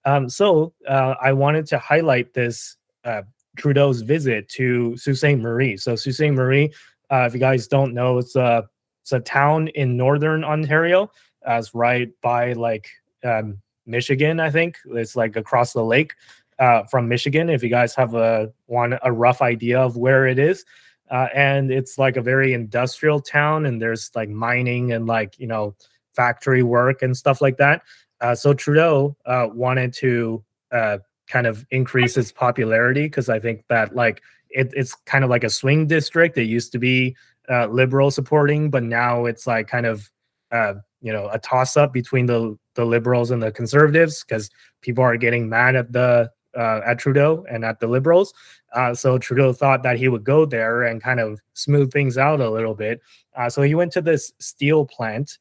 I wanted to highlight this uh, Trudeau's visit to Sault Ste. Marie. So Sault Ste. Marie, if you guys don't know, it's a town in northern Ontario. It's right by like Michigan, I think. It's like across the lake from Michigan. If you guys have a rough idea of where it is, and it's like a very industrial town, and there's like mining and like factory work and stuff like that. So Trudeau wanted to kind of increase its popularity because I think that like it's kind of like a swing district. It used to be liberal supporting, but now it's like kind of a toss up between the liberals and the conservatives because people are getting mad at Trudeau and at the liberals. So Trudeau thought that he would go there and kind of smooth things out a little bit. So he went to this steel plant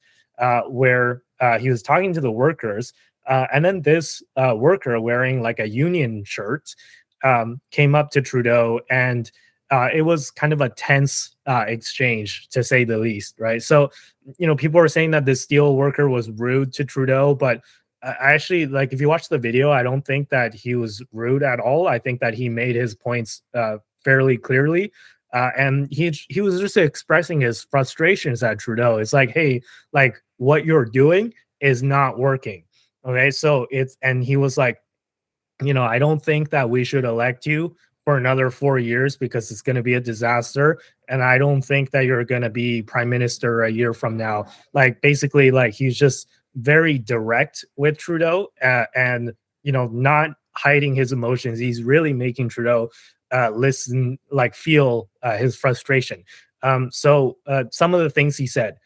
where he was talking to the workers. And then this worker wearing like a union shirt came up to Trudeau, and it was kind of a tense exchange, to say the least, right? So, people were saying that this steel worker was rude to Trudeau, but I actually, like, if you watch the video, I don't think that he was rude at all. I think that he made his points fairly clearly. And he was just expressing his frustrations at Trudeau. It's like, hey, like what you're doing is not working. Okay, so and he was like, I don't think that we should elect you for another 4 years because it's going to be a disaster. And I don't think that you're going to be prime minister a year from now. Like, basically, like, he's just very direct with Trudeau and, not hiding his emotions. He's really making Trudeau listen, like, feel his frustration. So some of the things he said.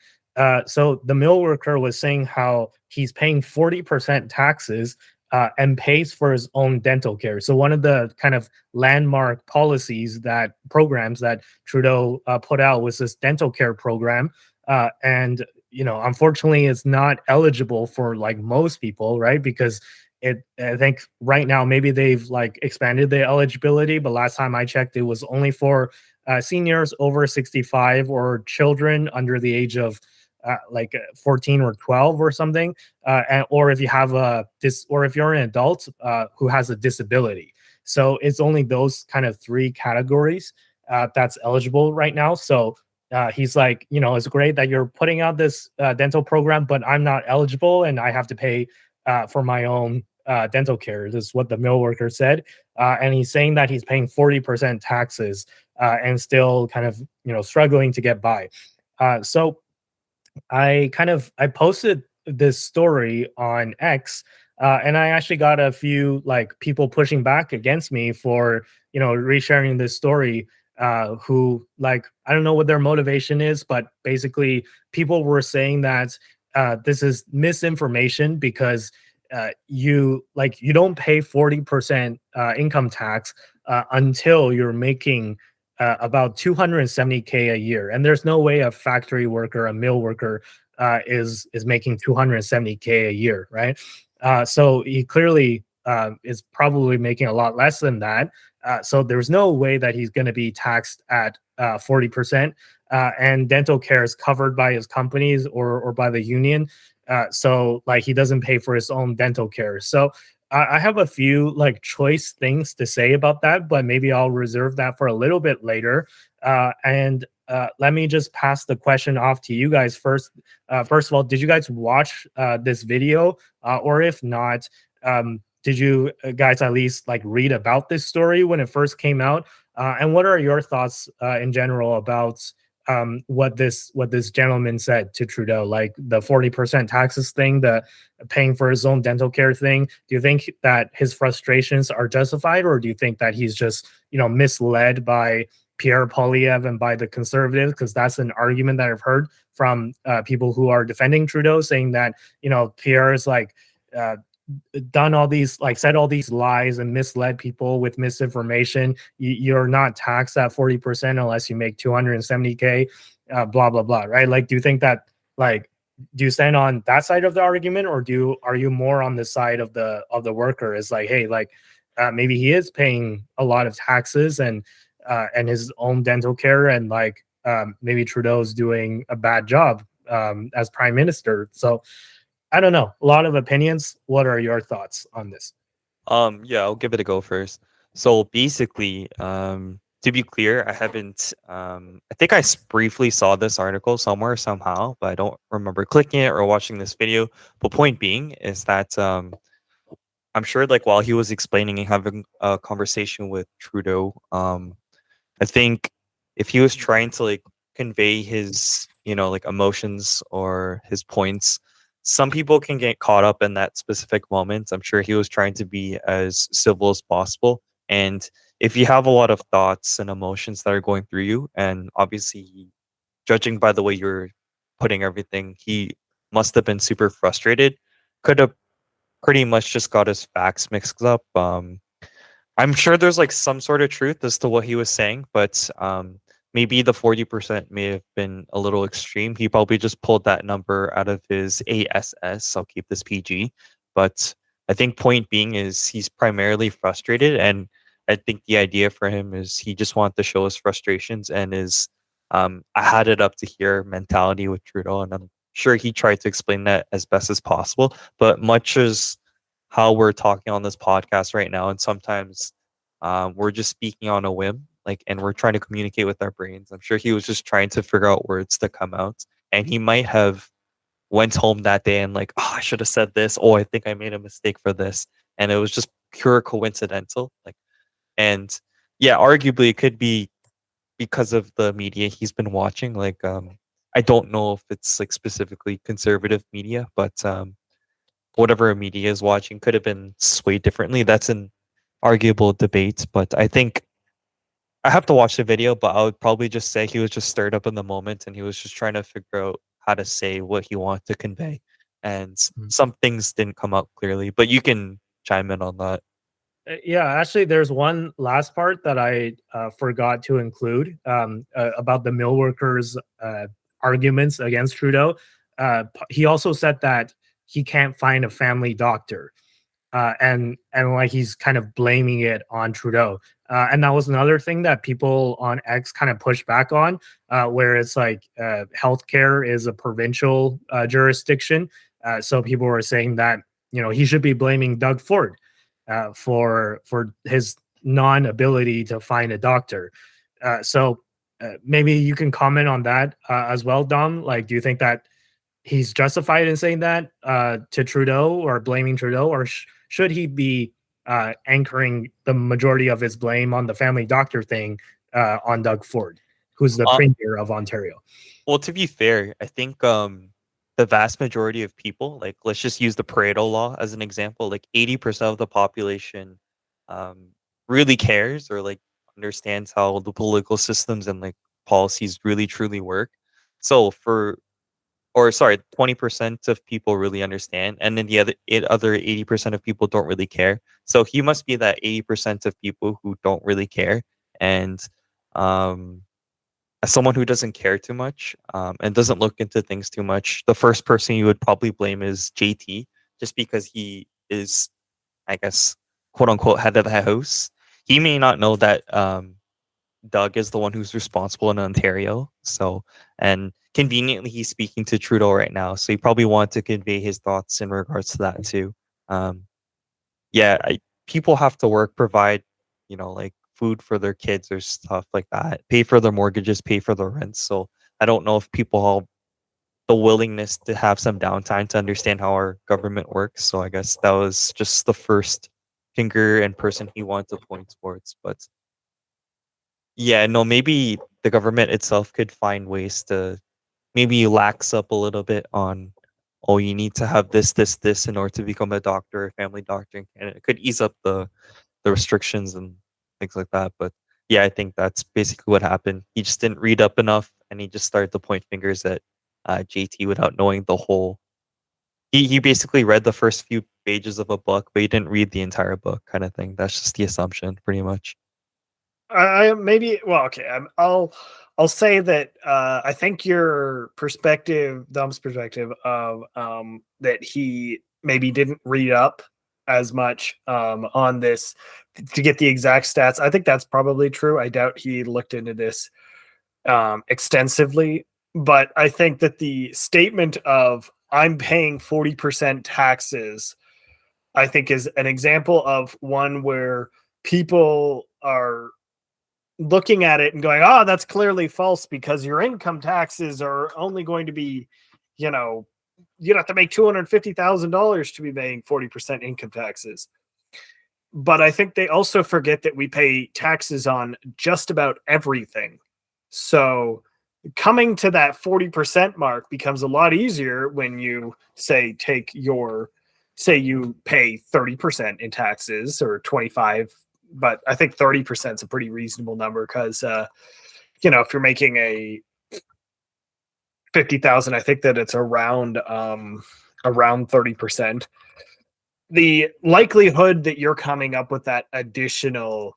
So the mill worker was saying how he's paying 40% taxes and pays for his own dental care. So one of the kind of landmark programs that Trudeau put out was this dental care program. And, unfortunately, it's not eligible for like most people, right? Because I think right now, maybe they've like expanded the eligibility, but last time I checked, it was only for seniors over 65 or children under the age of 14 or 12 or something, or if you have or if you're an adult who has a disability. So it's only those kind of three categories that's eligible right now. So he's like, it's great that you're putting out this dental program, but I'm not eligible and I have to pay for my own dental care. This is what the mill worker said. And he's saying that he's paying 40% taxes and still kind of, struggling to get by. So I posted this story on X, and I actually got a few like people pushing back against me for resharing this story. Who, like, I don't know what their motivation is, but basically people were saying that this is misinformation because you don't pay 40% income tax until you're making about 270K a year, and there's no way a factory worker, a mill worker, is making 270K a year, right? So he clearly is probably making a lot less than that. So there's no way that he's going to be taxed at 40%. And dental care is covered by his companies or by the union. So like he doesn't pay for his own dental care. So I have a few like choice things to say about that, but maybe I'll reserve that for a little bit later. And let me just pass the question off to you guys first. First of all, did you guys watch this video? Or if not, did you guys at least like read about this story when it first came out? And what are your thoughts in general about what this gentleman said to Trudeau, like the 40% taxes thing, the paying for his own dental care thing? Do you think that his frustrations are justified, or do you think that he's just misled by Pierre Poilievre and by the conservatives? Because that's an argument that I've heard from people who are defending Trudeau, saying that Pierre is like done all these, like said all these lies and misled people with misinformation. You're not taxed at 40% unless you make 270K, blah blah blah, right? Like, do you think that, like, do you stand on that side of the argument, or are you more on the side of the worker? Is like, hey, like maybe he is paying a lot of taxes and his own dental care, and like maybe Trudeau's doing a bad job as prime minister. So I don't know. A lot of opinions. What are your thoughts on this? Yeah, I'll give it a go first. So basically, to be clear, I haven't. I think briefly saw this article somewhere somehow, but I don't remember clicking it or watching this video. But point being is that I'm sure, like while he was explaining and having a conversation with Trudeau, I think if he was trying to like convey his, like emotions or his points, some people can get caught up in that specific moment. I'm sure he was trying to be as civil as possible. And if you have a lot of thoughts and emotions that are going through you, and obviously judging by the way you're putting everything, he must have been super frustrated. Could have pretty much just got his facts mixed up. I'm sure there's like some sort of truth as to what he was saying, but maybe the 40% may have been a little extreme. He probably just pulled that number out of his ASS. I'll keep this PG. But I think point being is he's primarily frustrated, and I think the idea for him is he just wanted to show his frustrations and his I had it up to here mentality with Trudeau, and I'm sure he tried to explain that as best as possible. But much as how we're talking on this podcast right now, and sometimes we're just speaking on a whim, like, and we're trying to communicate with our brains. I'm sure he was just trying to figure out words to come out, and he might have went home that day and like, oh, I should have said this. Oh, I think I made a mistake for this, and it was just pure coincidental. Like, and yeah, arguably it could be because of the media he's been watching. Like, I don't know if it's like specifically conservative media, but whatever media is watching could have been swayed differently. That's an arguable debate, but I think I have to watch the video, but I would probably just say he was just stirred up in the moment and he was just trying to figure out how to say what he wanted to convey. And some things didn't come out clearly, but you can chime in on that. Yeah, actually, there's one last part that I forgot to include about the mill workers' arguments against Trudeau. He also said that he can't find a family doctor, and like he's kind of blaming it on Trudeau. And that was another thing that people on X kind of pushed back on, where it's like healthcare is a provincial jurisdiction. So people were saying that he should be blaming Doug Ford for his non-ability to find a doctor. So maybe you can comment on that as well, Dom. Like, do you think that he's justified in saying that to Trudeau or blaming Trudeau, or should he be anchoring the majority of his blame on the family doctor thing on Doug Ford, who's the Uh, premier of Ontario? well, to be fair, I think the vast majority of people, like let's just use the Pareto law as an example, like 80% of the population um, really cares or like understands how the political systems and like policies really truly work. So for or sorry, 20% of people really understand, and then the other 80% of people don't really care. So he must be that 80% of people who don't really care. And um, as someone who doesn't care too much and doesn't look into things too much, the first person you would probably blame is JT, just because he is, I guess, quote unquote, head of the house. He may not know that Doug is the one who's responsible in Ontario. So, and conveniently, he's speaking to Trudeau right now. So he probably wanted to convey his thoughts in regards to that too. Um, yeah, people have to work, provide, like food for their kids or stuff like that, pay for their mortgages, pay for their rents. So I don't know if people have the willingness to have some downtime to understand how our government works. So I guess that was just the first finger and person he wanted to point towards. But yeah, no, maybe the government itself could find ways to maybe lax up a little bit on, oh, you need to have this in order to become a doctor, a family doctor in Canada. It could ease up the restrictions and things like that. But yeah, I think that's basically what happened. He just didn't read up enough, and he just started to point fingers at JT without knowing the whole. He basically read the first few pages of a book, but he didn't read the entire book, kind of thing. That's just the assumption, pretty much. I maybe well, okay. I'll say that I think your perspective, Dom's perspective of that he maybe didn't read up as much on this to get the exact stats. I think that's probably true. I doubt he looked into this extensively, but I think that the statement of "I'm paying 40% taxes" I think is an example of one where people are looking at it and going, oh, that's clearly false because your income taxes are only going to be, you know, you'd have to make $250,000 to be paying 40% income taxes. But I think they also forget that we pay taxes on just about everything. So coming to that 40% mark becomes a lot easier when you say you pay 30% in taxes or 25, but I think 30% is a pretty reasonable number because if you're making a 50,000, I think that it's around 30%. The likelihood that you're coming up with that additional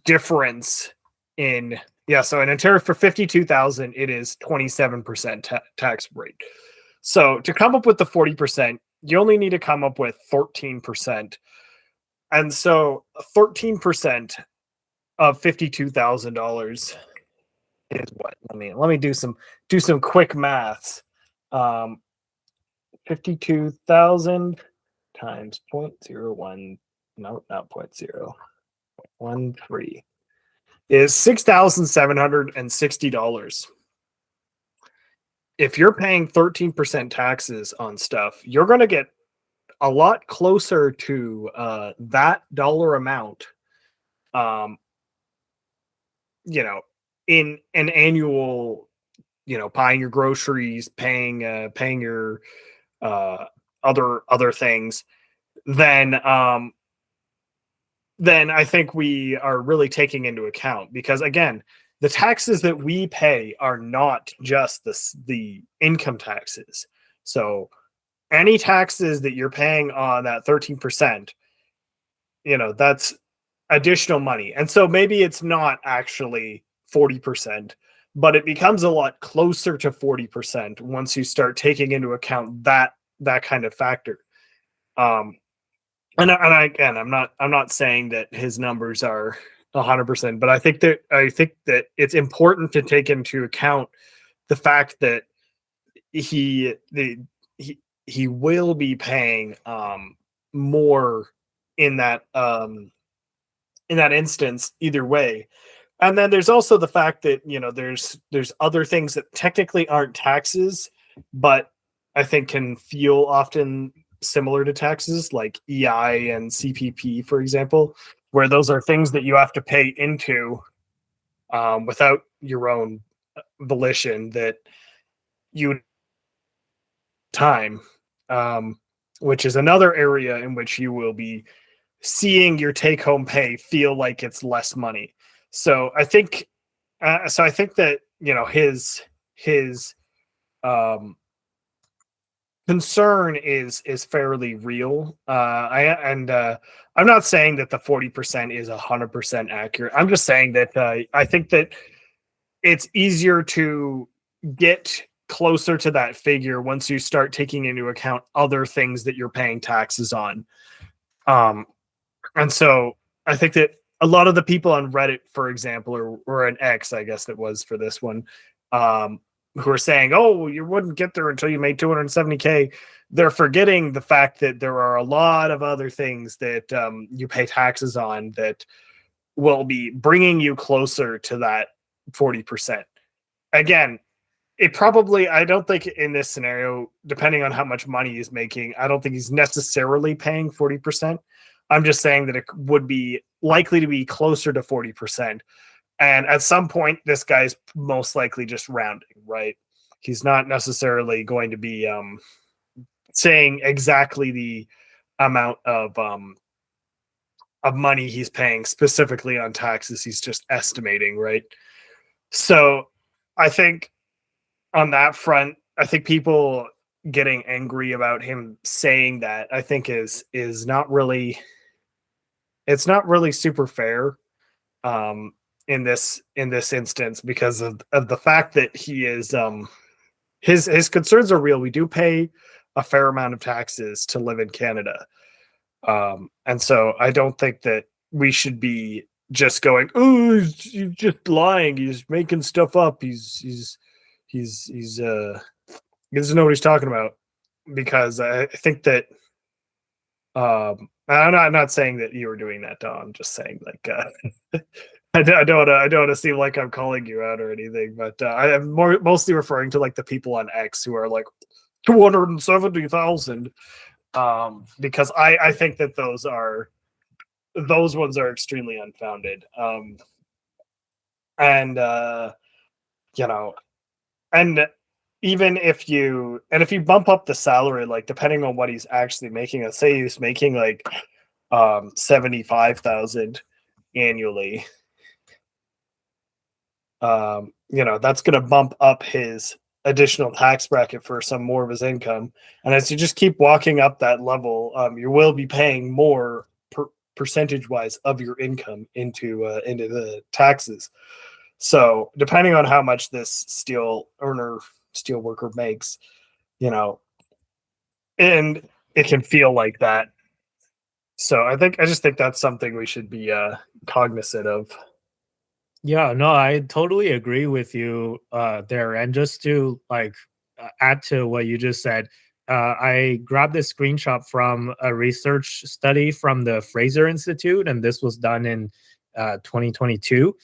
difference in so in Ontario for 52,000 it is 27% tax rate. So to come up with the 40%, you only need to come up with 13%. And so 13% of $52,000 is what? Let me do some quick maths. 52,000 times 0.01, no, not 0.013 is $6,760. If you're paying 13% taxes on stuff, you're going to get a lot closer to that dollar amount, in an annual, buying your groceries, paying your other things, then I think we are really taking into account, because again, the taxes that we pay are not just the income taxes. So any taxes that you're paying on that 13%, that's additional money. And so maybe it's not actually 40%, but it becomes a lot closer to 40% once you start taking into account that kind of factor. And again, I'm not saying that his numbers are 100%, but I think that it's important to take into account the fact that he will be paying more in that instance either way. And then there's also the fact that there's other things that technically aren't taxes, but I think can feel often similar to taxes, like EI and CPP, for example, where those are things that you have to pay into without your own volition, that you time, which is another area in which you will be seeing your take-home pay feel like it's less money. So I think that his concern is fairly real. I'm not saying that the 40% is 100% accurate. I'm just saying that I think that it's easier to get closer to that figure once you start taking into account other things that you're paying taxes on. And so I think that a lot of the people on Reddit, for example, or an X, I guess that was for this one, who are saying, oh, you wouldn't get there until you made 270K. They're forgetting the fact that there are a lot of other things that you pay taxes on that will be bringing you closer to that 40%. Again, I don't think in this scenario, depending on how much money he's making, I don't think he's necessarily paying 40%. I'm just saying that it would be likely to be closer to 40%. And at some point, this guy's most likely just rounding, right? He's not necessarily going to be saying exactly the amount of money he's paying specifically on taxes. He's just estimating, right? So I think on that front, I think people getting angry about him saying that, I think is not really, it's not really super fair in this instance, because of the fact that he is his concerns are real. We do pay a fair amount of taxes to live in Canada. And so I don't think that we should be just going, oh, he's just lying, he's making stuff up, he doesn't know what he's talking about, because I think that I'm not saying that you were doing that, Don. I'm just saying, like, I don't want to seem like I'm calling you out or anything, but I am mostly referring to like the people on X who are like 270,000, because I think that those ones are extremely unfounded, and you know, and even if you bump up the salary, like depending on what he's actually making, let's say he's making like 75,000 annually, that's going to bump up his additional tax bracket for some more of his income. And as you just keep walking up that level, you will be paying more percentage wise of your income into the taxes. So depending on how much this steel worker makes, and it can feel like that. So I just think that's something we should be cognizant of. Yeah, no, I totally agree with you there. And just to add to what you just said, I grabbed this screenshot from a research study from the Fraser Institute, and this was done in 2022,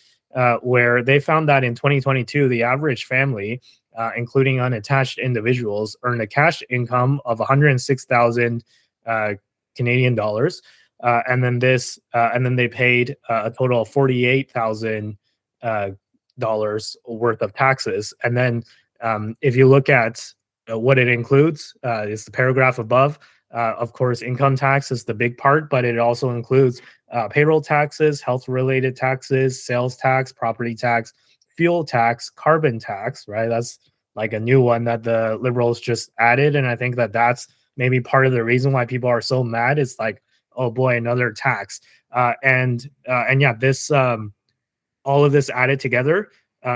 where they found that in 2022, the average family, including unattached individuals, earned a cash income of 106,000 Canadian dollars. And then they paid a total of 48,000 dollars worth of taxes. And then if you look at what it includes, is the paragraph above. Of course, income tax is the big part, but it also includes payroll taxes, health-related taxes, sales tax, property tax, fuel tax, carbon tax, right? That's like a new one that the Liberals just added. And I think that that's maybe part of the reason why people are so mad. It's like, oh boy, another tax. And yeah, this all of this added together,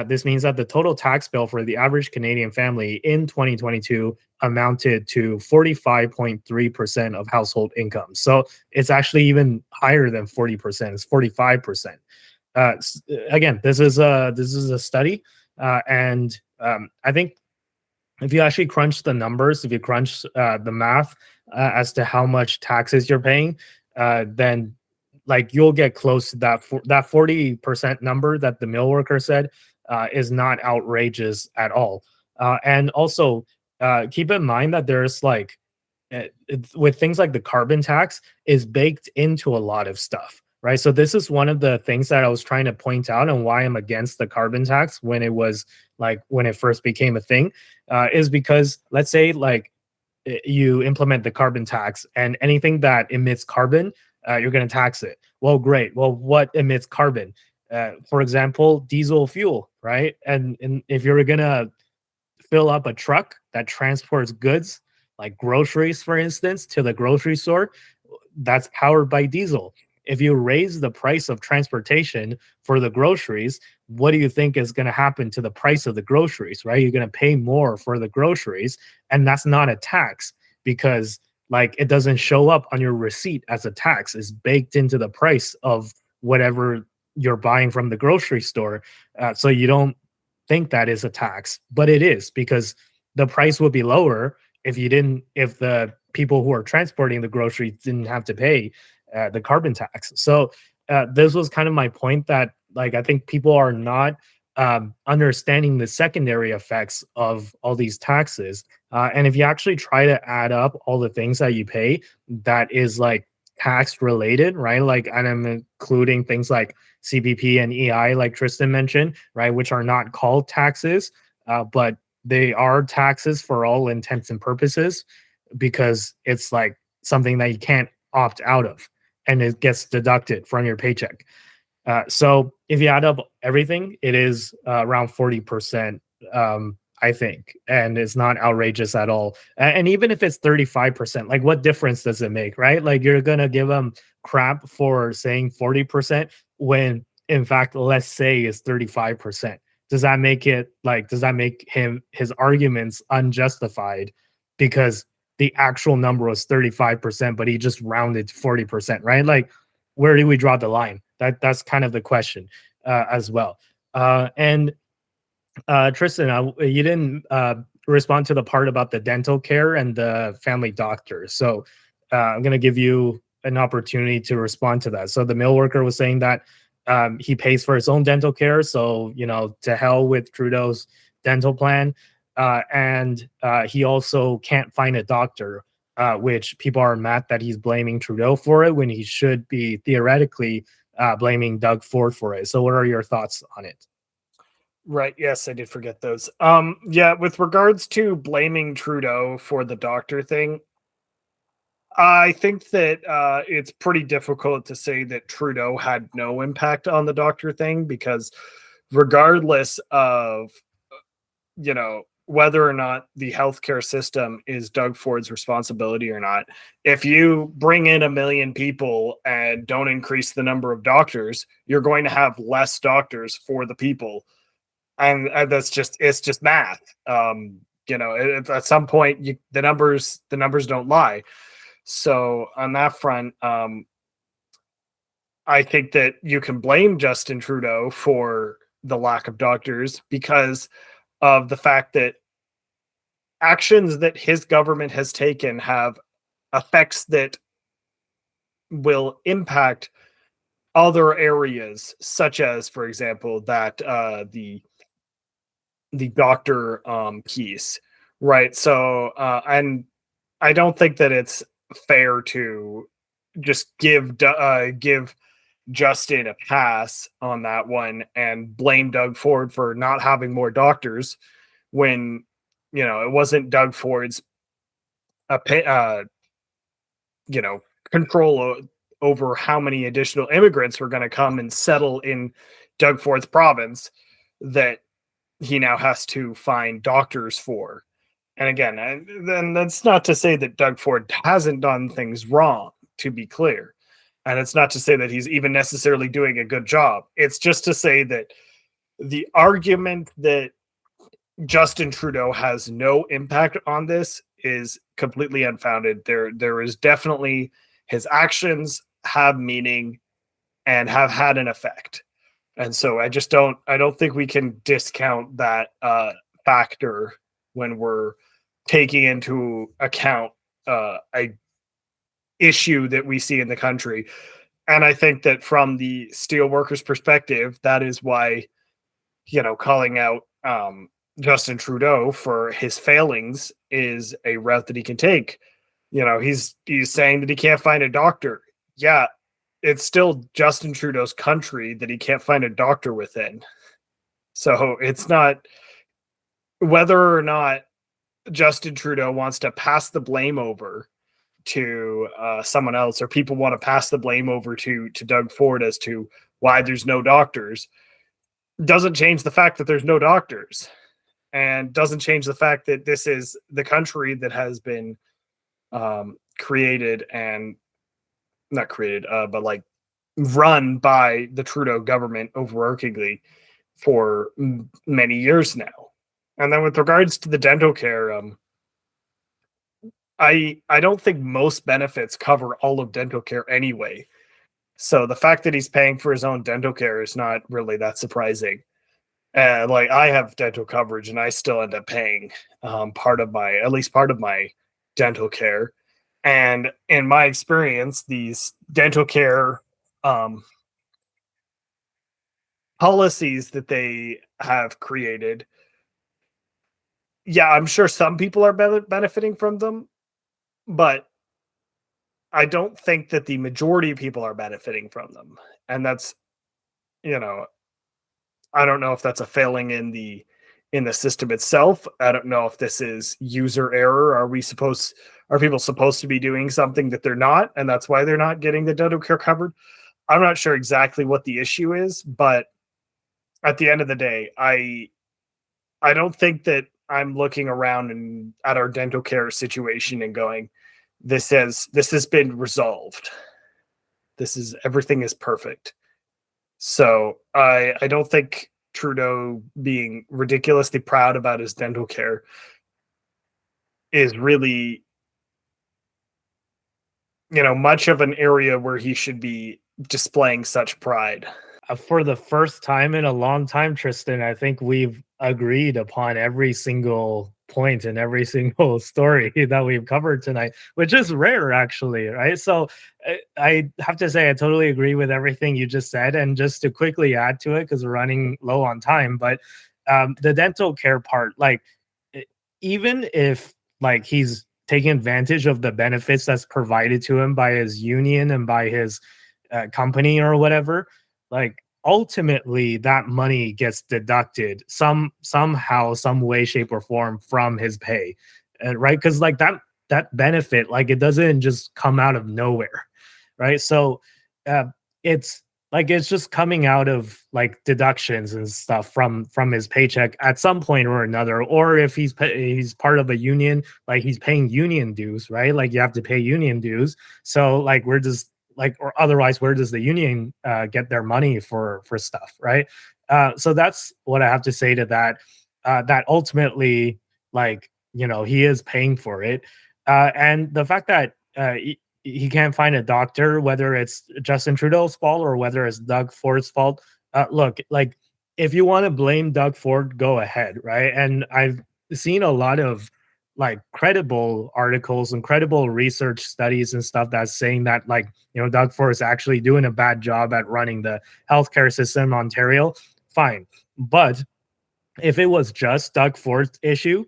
this means that the total tax bill for the average Canadian family in 2022 amounted to 45.3% of household income. So it's actually even higher than 40%. It's 45%. Again, this is a study, and I think if you actually crunch the numbers, if you crunch the math as to how much taxes you're paying, then like you'll get close to that 40% number that the mill worker said is not outrageous at all. And also keep in mind that there's like with things like the carbon tax is baked into a lot of stuff, right? So this is one of the things that I was trying to point out and why I'm against the carbon tax when it first became a thing, is because let's say like you implement the carbon tax and anything that emits carbon, you're going to tax it. Well, great. Well, what emits carbon? For example, diesel fuel, right? And if you're going to fill up a truck that transports goods like groceries, for instance, to the grocery store, that's powered by diesel. If you raise the price of transportation for the groceries, what do you think is going to happen to the price of the groceries, right? You're going to pay more for the groceries, and that's not a tax because like it doesn't show up on your receipt as a tax. It's baked into the price of whatever you're buying from the grocery store. So you don't think that is a tax, but it is because the price would be lower if the people who are transporting the groceries didn't have to pay the carbon tax. So this was kind of my point that like I think people are not understanding the secondary effects of all these taxes. And if you actually try to add up all the things that you pay that is like tax related, right? Like, and I'm including things like CBP and EI, like Tristan mentioned, right? Which are not called taxes, but they are taxes for all intents and purposes because it's like something that you can't opt out of and it gets deducted from your paycheck. So if you add up everything, it is around 40%, I think, and it's not outrageous at all. And even if it's 35%, like what difference does it make, right? Like you're gonna give them crap for saying 40% when in fact, let's say it's 35%. Does that make his arguments unjustified because the actual number was 35%, but he just rounded to 40%, right? Like, where do we draw the line? That's kind of the question as well. And Tristan, you didn't respond to the part about the dental care and the family doctor. So I'm going to give you an opportunity to respond to that. So the mill worker was saying that he pays for his own dental care. So, to hell with Trudeau's dental plan. And he also can't find a doctor, which people are mad that he's blaming Trudeau for it when he should be theoretically blaming Doug Ford for it. So what are your thoughts on it? Right. Yes, I did forget those. Yeah, with regards to blaming Trudeau for the doctor thing, I think that it's pretty difficult to say that Trudeau had no impact on the doctor thing, because regardless of, whether or not the healthcare system is Doug Ford's responsibility or not, if you bring in 1 million people and don't increase the number of doctors, you're going to have less doctors for the people. And it's just math. At some point, the numbers don't lie. So on that front, I think that you can blame Justin Trudeau for the lack of doctors because of the fact that actions that his government has taken have effects that will impact other areas, such as, for example, that the doctor piece, right? So, and I don't think that it's fair to just give Justin a pass on that one and blame Doug Ford for not having more doctors when it wasn't Doug Ford's you know control over how many additional immigrants were going to come and settle in Doug Ford's province that he now has to find doctors for. And again, then that's not to say that Doug Ford hasn't done things wrong, to be clear. And it's not to say that he's even necessarily doing a good job. It's just to say that the argument that Justin Trudeau has no impact on this is completely unfounded. There is definitely, his actions have meaning and have had an effect. And so I don't think we can discount that factor when we're taking into account a issue that we see in the country. And I think that from the steel workers' perspective, that is why, calling out Justin Trudeau for his failings is a route that he can take. He's saying that he can't find a doctor. Yeah, it's still Justin Trudeau's country that he can't find a doctor within. So it's not whether or not Justin Trudeau wants to pass the blame over to someone else, or people want to pass the blame over to Doug Ford as to why there's no doctors, doesn't change the fact that there's no doctors, and doesn't change the fact that this is the country that has been created and not created, but like run by the Trudeau government overarchingly for many years now. And then with regards to the dental care, I don't think most benefits cover all of dental care anyway. So the fact that he's paying for his own dental care is not really that surprising. Like, I have dental coverage and I still end up paying at least part of my dental care. And in my experience, these dental care policies that they have created, yeah, I'm sure some people are benefiting from them, but I don't think that the majority of people are benefiting from them. And that's, I don't know if that's a failing in the system itself. I don't know if this is user error. Are people supposed to be doing something that they're not, and that's why they're not getting the dental care covered? I'm not sure exactly what the issue is, but at the end of the day, I don't think that I'm looking around and at our dental care situation and going, this has been resolved. Everything is perfect. So I don't think Trudeau being ridiculously proud about his dental care is really, much of an area where he should be displaying such pride. For the first time in a long time, Tristan, I think we've agreed upon every single point in every single story that we've covered tonight, which is rare actually, right? So I have to say I totally agree with everything you just said. And just to quickly add to it, because we're running low on time, but the dental care part, like even if like he's taking advantage of the benefits that's provided to him by his union and by his company or whatever, like ultimately that money gets deducted somehow, some way, shape, or form from his pay, right? Because like that benefit, like it doesn't just come out of nowhere, right? So uh, it's just coming out of like deductions and stuff from his paycheck at some point or another. Or if he's part of a union, like he's paying union dues, right? Like you have to pay union dues. So like we're just like, or otherwise where does the union get their money for stuff, right? So that's what I have to say to that. That ultimately, like, he is paying for it. And the fact that he can't find a doctor, whether it's Justin Trudeau's fault or whether it's Doug Ford's fault. Look, like if you want to blame Doug Ford, go ahead, right? And I've seen a lot of like credible articles and credible research studies and stuff that's saying that, like, Doug Ford is actually doing a bad job at running the healthcare system in Ontario. Fine, but if it was just Doug Ford's issue,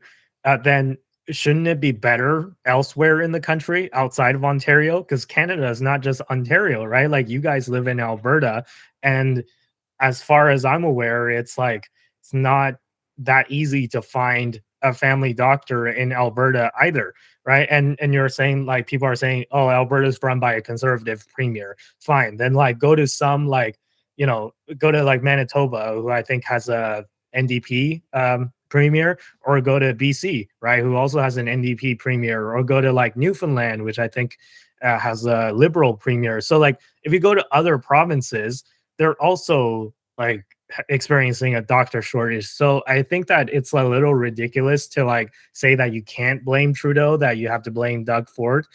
then shouldn't it be better elsewhere in the country outside of Ontario? Because Canada is not just Ontario, right? Like you guys live in Alberta, and as far as I'm aware, it's like it's not that easy to find a family doctor in Alberta either, right? And you're saying, like, people are saying, oh, Alberta's run by a conservative premier. Fine, then like go to some like go to like Manitoba, who I think has a NDP premier, or go to BC, right, who also has an NDP premier, or go to like Newfoundland, which I think has a liberal premier. So like if you go to other provinces, they're also like experiencing a doctor shortage. So I think that it's a little ridiculous to like say that you can't blame Trudeau, that you have to blame Doug Ford,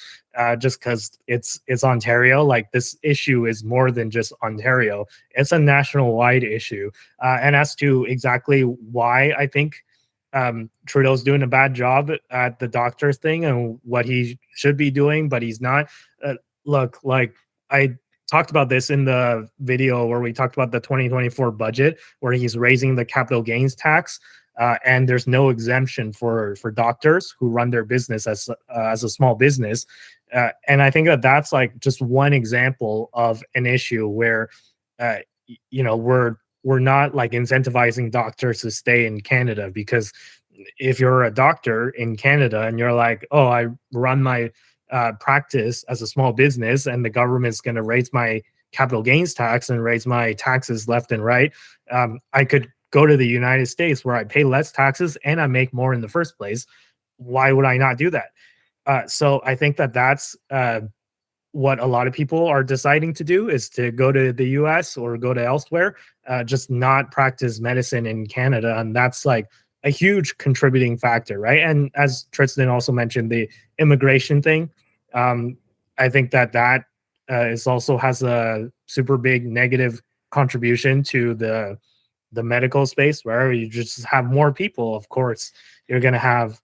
just because it's Ontario. Like this issue is more than just Ontario; it's a national wide issue. And as to exactly why I think Trudeau's doing a bad job at the doctors thing and what he should be doing, but he's not. Look, like I talked about this in the video where we talked about the 2024 budget, where he's raising the capital gains tax, and there's no exemption for doctors who run their business as a small business. And I think that that's like just one example of an issue where, we're not like incentivizing doctors to stay in Canada, because if you're a doctor in Canada and you're like, oh, I run my practice as a small business and the government's going to raise my capital gains tax and raise my taxes left and right, I could go to the United States where I pay less taxes and I make more in the first place. Why would I not do that? So I think that that's what a lot of people are deciding to do, is to go to the US or go to elsewhere, just not practice medicine in Canada. And that's like a huge contributing factor, right? And as Tristan also mentioned, the immigration thing, I think that is also has a super big negative contribution to the medical space, where you just have more people. Of course, you're going to have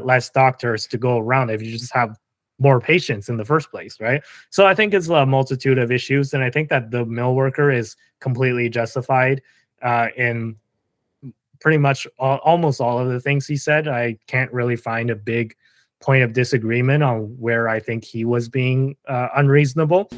less doctors to go around if you just have more patients in the first place, right? So I think it's a multitude of issues, and I think that the mill worker is completely justified in pretty much almost all of the things he said. I can't really find a big point of disagreement on where I think he was being unreasonable.